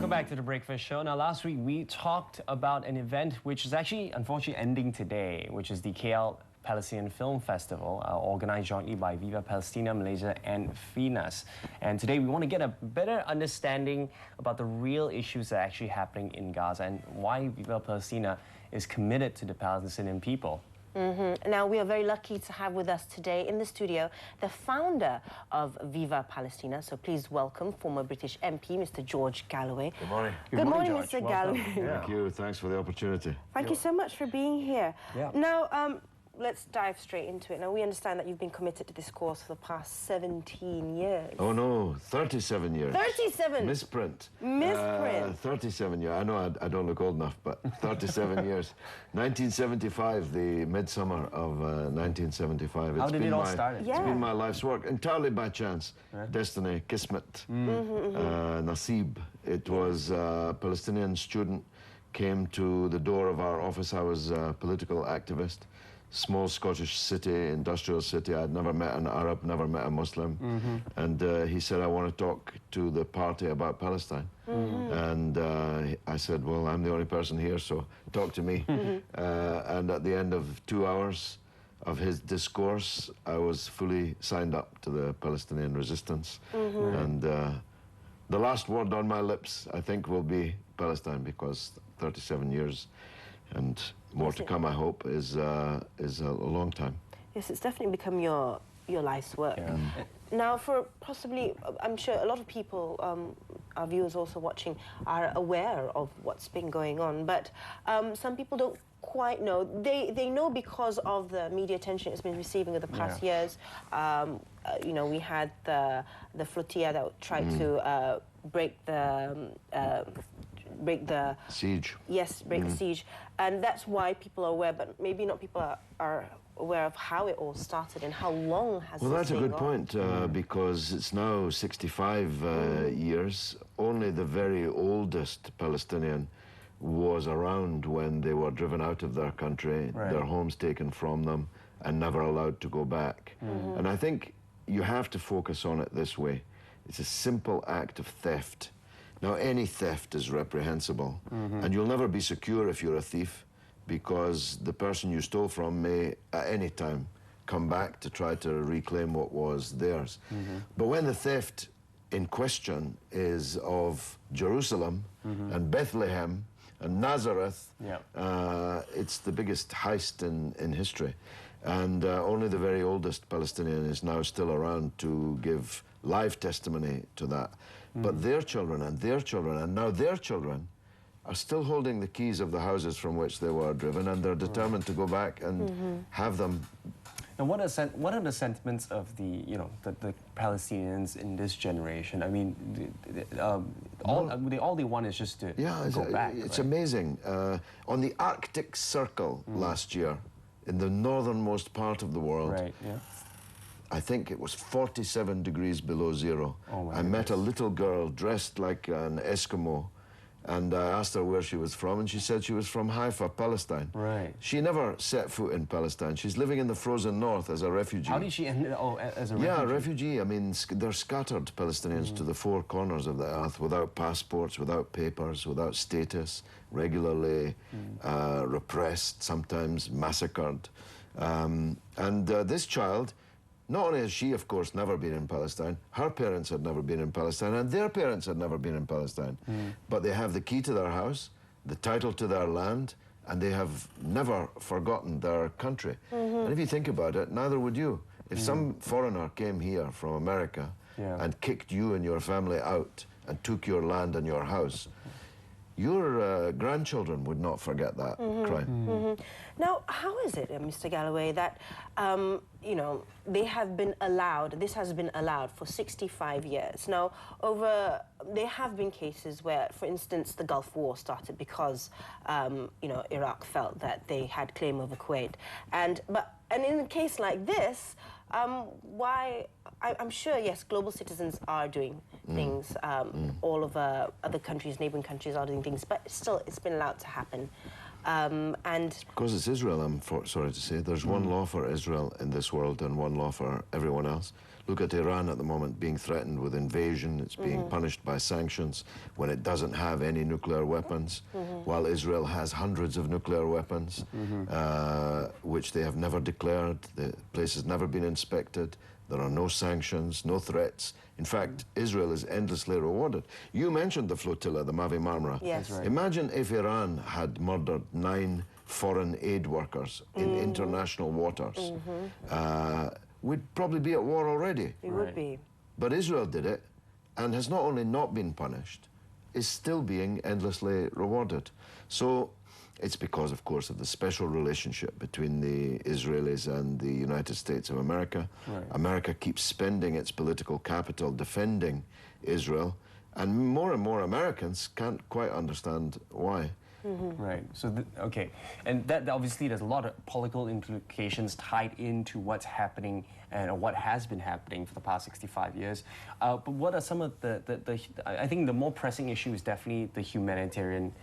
Welcome back to the Breakfast Show. Now, last week we talked about an event which is actually, unfortunately, ending today, which is the KL Palestinian Film Festival, organized jointly by Viva Palestina, Malaysia and FINAS. And today we want to get a better understanding about the real issues that are actually happening in Gaza and why Viva Palestina is committed to the Palestinian people. Now, we are very lucky to have with us today in the studio the founder of Viva Palestina. So please welcome former British MP, Mr. George Galloway. Good morning. Good morning, George. Mr. Welcome. Galloway. Thank you. Thanks for the opportunity. Thank you so much for being here. Yeah. Now, let's dive straight into it. Now, we understand that you've been committed to this cause for the past 17 years. Oh, no, 37 years. 37? Misprint. Misprint. 37 years. I know I don't look old enough, but 37 years. 1975, the midsummer of 1975. How did it all start? It's been my life's work, entirely by chance. Right. Destiny, Kismet, Nasib. It was a Palestinian student came to the door of our office. I was a political activist. Small Scottish city, industrial city. I'd never met an Arab, never met a Muslim. And he said, I want to talk to the party about Palestine. And I said, well, I'm the only person here, so talk to me. And at the end of 2 hours of his discourse, I was fully signed up to the Palestinian resistance. And the last word on my lips, I think, will be Palestine, because 37 years and more to come, I hope, is a long time. Yes, it's definitely become your life's work. Yeah. Now, for possibly, I'm sure a lot of people, our viewers also watching, are aware of what's been going on, but some people don't quite know. They know because of the media attention it's been receiving over the past years. You know, we had the flotilla that tried to break the Siege. Yes, break the siege, and that's why people are aware. But maybe not people are aware of how it all started and how long has. Well, that's a good on. point because it's now 65 years. Only the very oldest Palestinian was around when they were driven out of their country, their homes taken from them, and never allowed to go back. And I think you have to focus on it this way. It's a simple act of theft. Now, any theft is reprehensible, and you'll never be secure if you're a thief, because the person you stole from may, at any time, come back to try to reclaim what was theirs. But when the theft in question is of Jerusalem and Bethlehem and Nazareth, it's the biggest heist in history. And only the very oldest Palestinian is now still around to give live testimony to that. But their children and their children and now their children are still holding the keys of the houses from which they were driven, and they're determined to go back and have them. And what are the sentiments of the Palestinians in this generation? I mean, all they want is just to go back. It's amazing. On the Arctic Circle last year, in the northernmost part of the world, I think it was 47 degrees below zero. I met a little girl dressed like an Eskimo, and I asked her where she was from, and she said she was from Haifa, Palestine. She never set foot in Palestine. She's living in the frozen north as a refugee. How did she end up as a refugee? Yeah, a refugee. I mean, they're scattered Palestinians to the four corners of the earth, without passports, without papers, without status, regularly repressed, sometimes massacred. This child, not only has she, of course, never been in Palestine, her parents had never been in Palestine, and their parents had never been in Palestine. But they have the key to their house, the title to their land, and they have never forgotten their country. And if you think about it, neither would you. If some foreigner came here from America and kicked you and your family out and took your land and your house, your grandchildren would not forget that crime. Now, how is it, Mr. Galloway, that, you know, they have been allowed, this has been allowed for 65 years. Now, there have been cases where, for instance, the Gulf War started because, you know, Iraq felt that they had claim over Kuwait. And in a case like this, I'm sure, yes, global citizens are doing things. All of other countries, neighboring countries are doing things, but still, it's been allowed to happen. And because it's Israel, sorry to say, there's one law for Israel in this world and one law for everyone else. Look at Iran at the moment being threatened with invasion. It's being punished by sanctions when it doesn't have any nuclear weapons, while Israel has hundreds of nuclear weapons, which they have never declared. The place has never been inspected. There are no sanctions, no threats. In fact, Israel is endlessly rewarded. You mentioned the flotilla, the Mavi Marmara. Yes. Right. Imagine if Iran had murdered 9 foreign aid workers in international waters. We'd probably be at war already. We would be. But Israel did it, and has not only not been punished, is still being endlessly rewarded. So it's because, of course, of the special relationship between the Israelis and the United States of America. Right. America keeps spending its political capital defending Israel, and more Americans can't quite understand why. Right. So, okay. And that obviously there's a lot of political implications tied into what's happening and what has been happening for the past 65 years. But what are some of I think the more pressing issue is definitely the humanitarian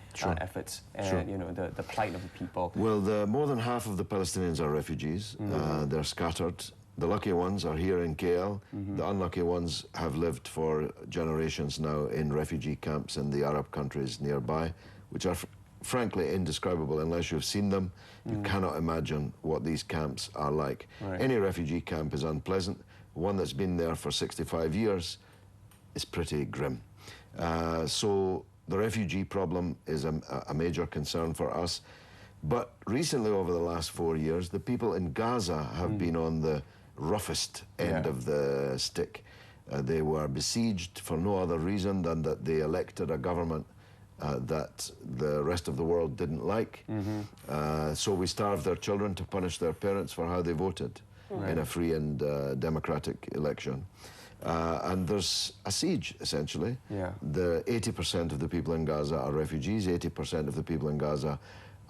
efforts and, you know, the plight of the people. Well, more than half of the Palestinians are refugees. They're scattered. The lucky ones are here in KL. The unlucky ones have lived for generations now in refugee camps in the Arab countries nearby, which are frankly indescribable. Unless you've seen them, you cannot imagine what these camps are like. Right. Any refugee camp is unpleasant. One that's been there for 65 years is pretty grim. So the refugee problem is a major concern for us. But recently, over the last 4 years, the people in Gaza have been on the roughest end of the stick. They were besieged for no other reason than that they elected a government that the rest of the world didn't like. So we starved their children to punish their parents for how they voted in a free and democratic election. And there's a siege, essentially. The 80% of the people in Gaza are refugees, 80% of the people in Gaza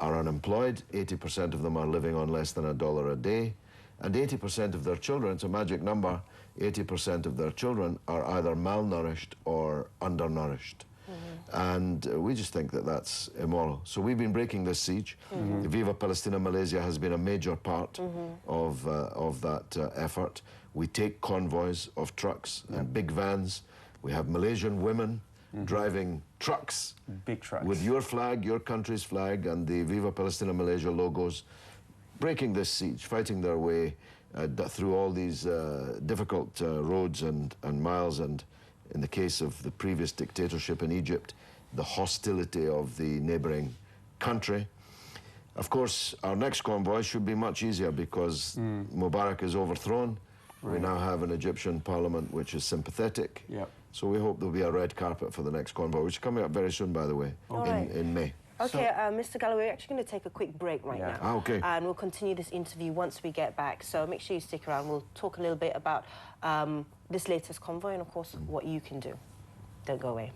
are unemployed, 80% of them are living on less than $1 a day, and 80% of their children, it's a magic number, 80% of their children are either malnourished or undernourished. And we just think that that's immoral. So we've been breaking this siege. Viva Palestina Malaysia has been a major part of that effort. We take convoys of trucks and big vans. We have Malaysian women driving trucks. Big trucks. With your flag, your country's flag, and the Viva Palestina Malaysia logos, breaking this siege, fighting their way through all these difficult roads and miles, and in the case of the previous dictatorship in Egypt, the hostility of the neighboring country. Of course, our next convoy should be much easier because Mubarak is overthrown. We now have an Egyptian parliament which is sympathetic. So we hope there'll be a red carpet for the next convoy, which is coming up very soon, by the way, in May. Okay, Mr. Galloway, we're actually going to take a quick break right now. Okay. And we'll continue this interview once we get back. So make sure you stick around. We'll talk a little bit about this latest convoy and, of course, what you can do. Don't go away.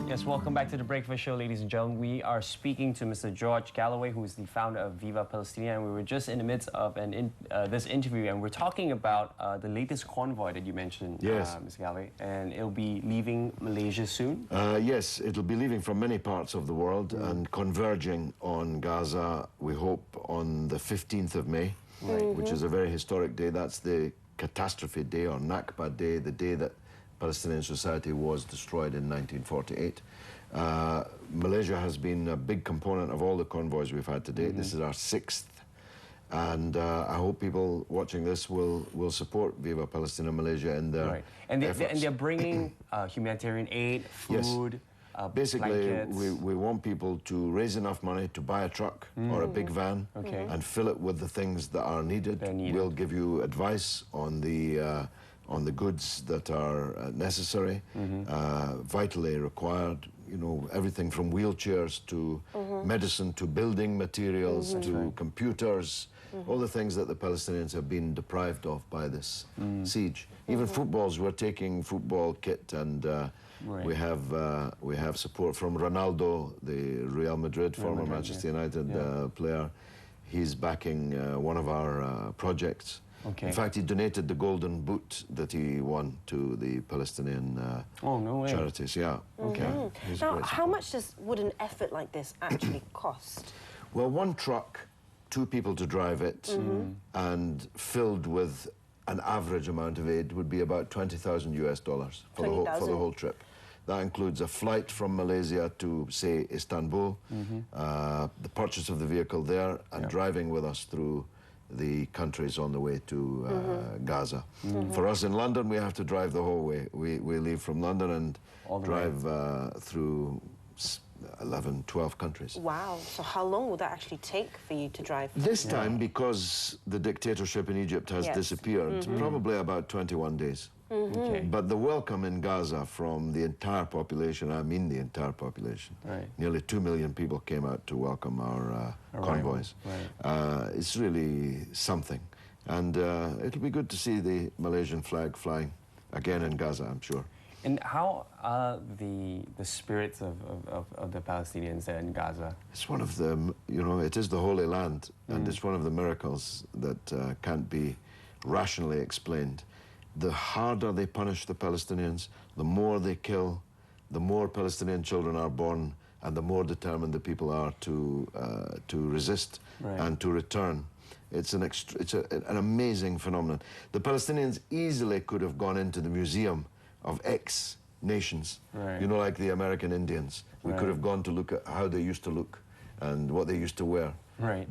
Yes, welcome back to the Breakfast Show, ladies and gentlemen. We are speaking to Mr. George Galloway, who is the founder of Viva Palestina, and we were just in the midst of this interview, and we're talking about the latest convoy that you mentioned, Mr. Galloway, and it'll be leaving Malaysia soon? Yes, it'll be leaving from many parts of the world and converging on Gaza, we hope, on the 15th of May, which is a very historic day. That's the catastrophe day, or Nakba Day, the day that Palestinian society was destroyed in 1948. Malaysia has been a big component of all the convoys we've had to date. This is our 6th. And I hope people watching this will support Viva Palestina Malaysia in their efforts. And they're bringing humanitarian aid, food, basically, blankets. we want people to raise enough money to buy a truck or a big van and fill it with the things that are needed. We'll give you advice on the goods that are necessary, vitally required, you know, everything from wheelchairs to medicine to building materials to computers, all the things that the Palestinians have been deprived of by this siege. Even footballs, we're taking football kit, and we have support from Ronaldo, the Real Madrid, former Manchester United player. He's backing one of our projects. Okay. In fact, he donated the golden boot that he won to the Palestinian charities. Yeah. Okay. Now, how much would an effort like this actually cost? Well, one truck, 2 people to drive it, and filled with an average amount of aid would be about $20,000 US for the whole trip. That includes a flight from Malaysia to, say, Istanbul, the purchase of the vehicle there, and driving with us through the countries on the way to Gaza. For us in London, we have to drive the whole way. We leave from London and drive through 11, 12 countries. Wow. So how long would that actually take for you to drive? This time, because the dictatorship in Egypt has disappeared, probably about 21 days. Okay. But the welcome in Gaza from the entire population, I mean the entire population, nearly 2 million people came out to welcome our convoys. It's really something. And it'll be good to see the Malaysian flag flying again in Gaza, I'm sure. And how are the spirits of the Palestinians there in Gaza? It's one of the, you know, it is the Holy Land, and it's one of the miracles that can't be rationally explained. The harder they punish the Palestinians, the more they kill, the more Palestinian children are born, and the more determined the people are to resist and to return. It's an amazing phenomenon. The Palestinians easily could have gone into the museum of ex-nations, you know, like the American Indians. We could have gone to look at how they used to look and what they used to wear.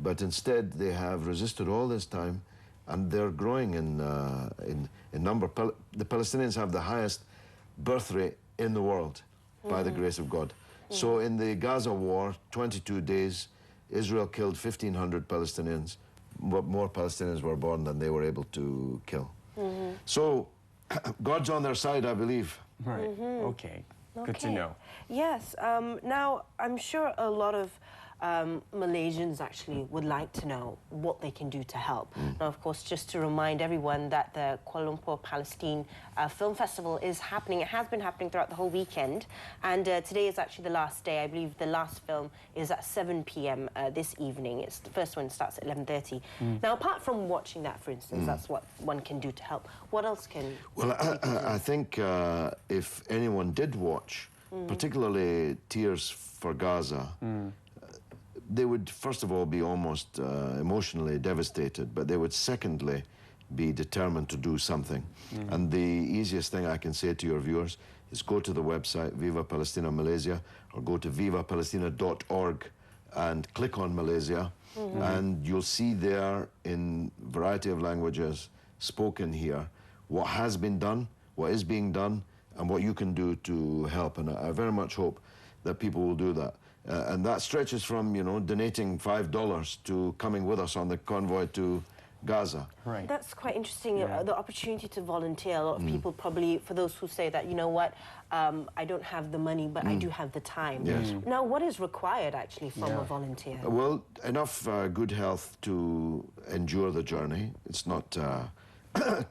But instead, they have resisted all this time, and they're growing in number. The Palestinians have the highest birth rate in the world, by the grace of God. So in the Gaza war, 22 days, Israel killed 1,500 Palestinians. More Palestinians were born than they were able to kill. So God's on their side, I believe. Okay. Good to know. Yes. Now, I'm sure a lot of Malaysians actually would like to know what they can do to help. Now, of course, just to remind everyone that the Kuala Lumpur-Palestine Film Festival is happening. It has been happening throughout the whole weekend, and today is actually the last day. I believe the last film is at 7 p.m. This evening. It's the first one starts at 11:30. Now, apart from watching that, for instance, that's what one can do to help. What else can? Well, I think if anyone did watch, particularly Tears for Gaza, they would, first of all, be almost emotionally devastated, but they would, secondly, be determined to do something. And the easiest thing I can say to your viewers is go to the website, Viva Palestina Malaysia, or go to vivapalestina.org and click on Malaysia, and you'll see there, in a variety of languages spoken here, what has been done, what is being done, and what you can do to help. And I very much hope that people will do that. And that stretches from, you know, donating $5 to coming with us on the convoy to Gaza. That's quite interesting, the opportunity to volunteer. A lot of people probably, for those who say that, you know what, I don't have the money, but I do have the time. Now, what is required, actually, from a volunteer? Well, enough good health to endure the journey. It's not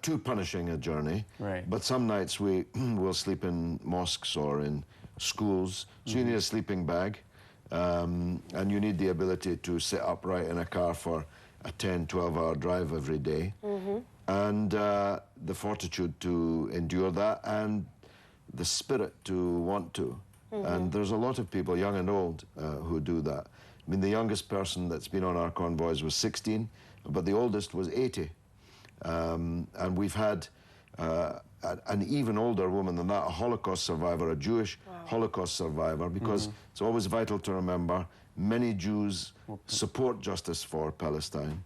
too punishing a journey. But some nights we will sleep in mosques or in schools, so you need a sleeping bag. And you need the ability to sit upright in a car for a 10, 12-hour drive every day. And the fortitude to endure that, and the spirit to want to. And there's a lot of people, young and old, who do that. I mean, the youngest person that's been on our convoys was 16, but the oldest was 80. And we've had an even older woman than that, a Holocaust survivor, a Jewish Holocaust survivor, because it's always vital to remember many Jews support justice for Palestine.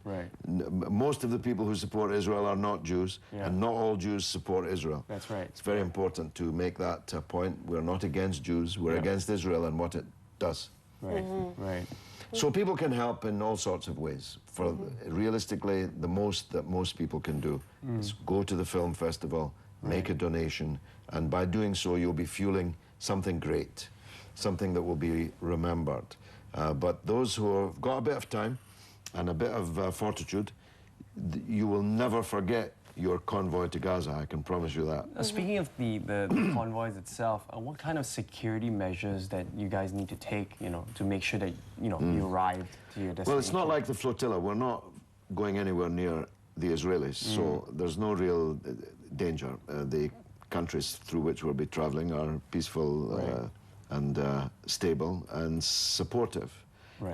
Most of the people who support Israel are not Jews, and not all Jews support Israel. That's right. It's very important to make that point. We're not against Jews, we're against Israel and what it does. So people can help in all sorts of ways. For realistically, the most that most people can do is go to the film festival, make a donation, and by doing so, you'll be fueling something great, something that will be remembered. But those who have got a bit of time, and a bit of fortitude, you will never forget your convoy to Gaza, I can promise you that. Speaking of the convoys itself, what kind of security measures that you guys need to take, to make sure that, you arrive to your destination? Well, it's not like the flotilla. We're not going anywhere near the Israelis, so there's no real danger. The countries through which we'll be traveling are peaceful and stable and supportive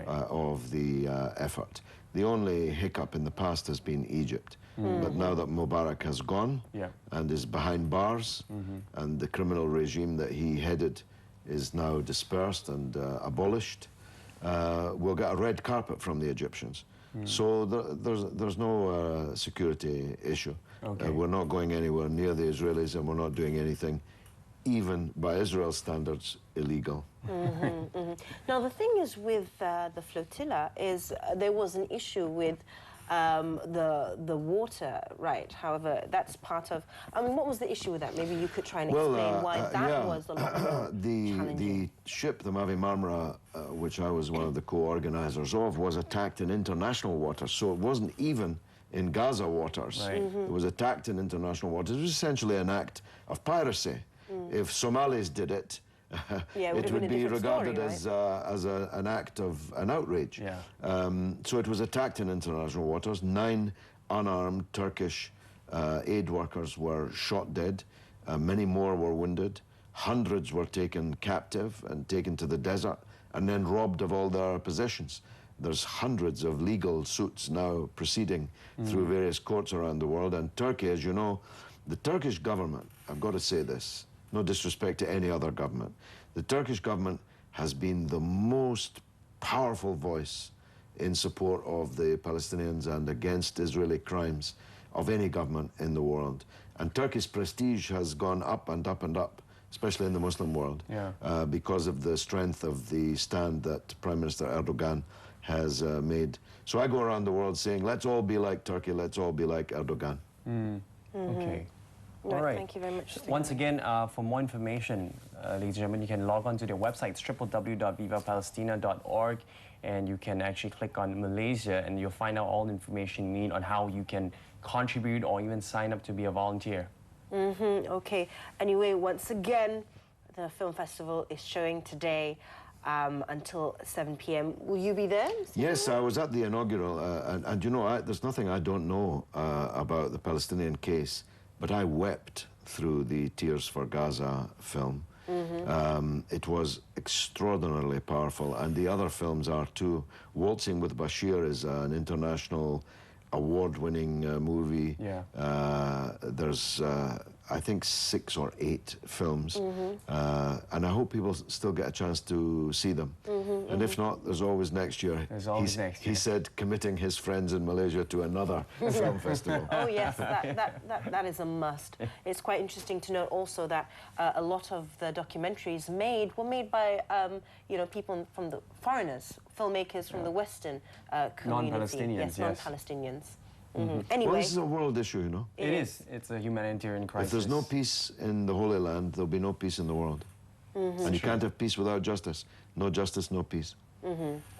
of the effort. The only hiccup in the past has been Egypt. But now that Mubarak has gone and is behind bars, and the criminal regime that he headed is now dispersed and abolished, we'll get a red carpet from the Egyptians. So there's no security issue. We're not going anywhere near the Israelis, and we're not doing anything, even by Israel's standards, illegal. Now, the thing is with the flotilla is there was an issue with the water, right? However, that's part of... I mean, what was the issue with that? Maybe you could try and explain why that was a lot more challenging. The ship, the Mavi Marmara, which I was one of the co-organisers of, was attacked in international waters, so it wasn't even in Gaza waters. It was attacked in international waters. It was essentially an act of piracy. If Somalis did it, it would be regarded as an act of an outrage. So it was attacked in international waters. 9 unarmed Turkish aid workers were shot dead. Many more were wounded. Hundreds were taken captive and taken to the desert and then robbed of all their possessions. There's hundreds of legal suits now proceeding through various courts around the world. And Turkey, as you know, the Turkish government, I've got to say this, no disrespect to any other government, the Turkish government has been the most powerful voice in support of the Palestinians and against Israeli crimes of any government in the world. And Turkey's prestige has gone up and up and up, especially in the Muslim world, because of the strength of the stand that Prime Minister Erdogan has made. So I go around the world saying, let's all be like Turkey, let's all be like Erdogan. Okay. All right. Thank you very much. Once again, for more information, ladies and gentlemen, you can log on to their website. It's www.vivapalestina.org, and you can actually click on Malaysia, and you'll find out all the information you need on how you can contribute or even sign up to be a volunteer. Okay. Anyway, once again, the film festival is showing today until 7 p.m. Will you be there? Yes, I was at the inaugural, and you know, there's nothing I don't know about the Palestinian case, but I wept through the Tears for Gaza film. It was extraordinarily powerful, and the other films are too. Waltzing with Bashir is an international award-winning movie. There's, I think, 6 or 8 films, and I hope people still get a chance to see them. And if not, there's always next year. There's always next year. He said, committing his friends in Malaysia to another film festival. Oh yes, that is a must. It's quite interesting to note also that a lot of the documentaries were made by people from the foreigners, filmmakers from the Western community. Non-Palestinians, yes. Non-Palestinians. Anyway. Well, this is a world issue, you know. It is. It's a humanitarian crisis. If there's no peace in the Holy Land, there'll be no peace in the world. And you can't have peace without justice. No justice, no peace.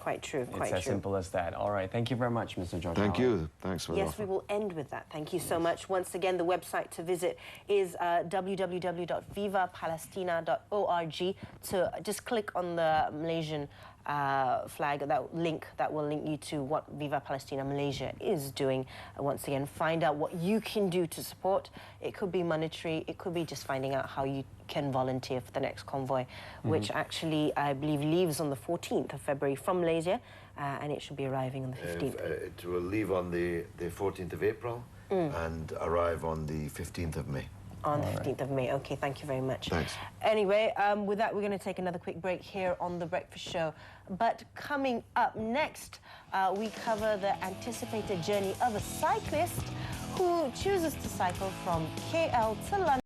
Quite true, quite true. It's as simple as that. All right, thank you very much, Mr. George. Thank you. Thanks for the offer. Yes, we will end with that. Thank you so much. Once again, the website to visit is www.vivapalestina.org. To just click on the Malaysian flag, that link that will link you to what Viva Palestina Malaysia is doing. Once again, find out what you can do to support. It could be monetary, it could be just finding out how you can volunteer for the next convoy, which actually, I believe, leaves on the 14th of February from Malaysia, and it should be arriving on the 15th. It will leave on the 14th of April and arrive on the 15th of May. On the 15th of May. Okay, thank you very much. Thanks. Anyway, with that, we're going to take another quick break here on The Breakfast Show. But coming up next, we cover the anticipated journey of a cyclist who chooses to cycle from KL to London.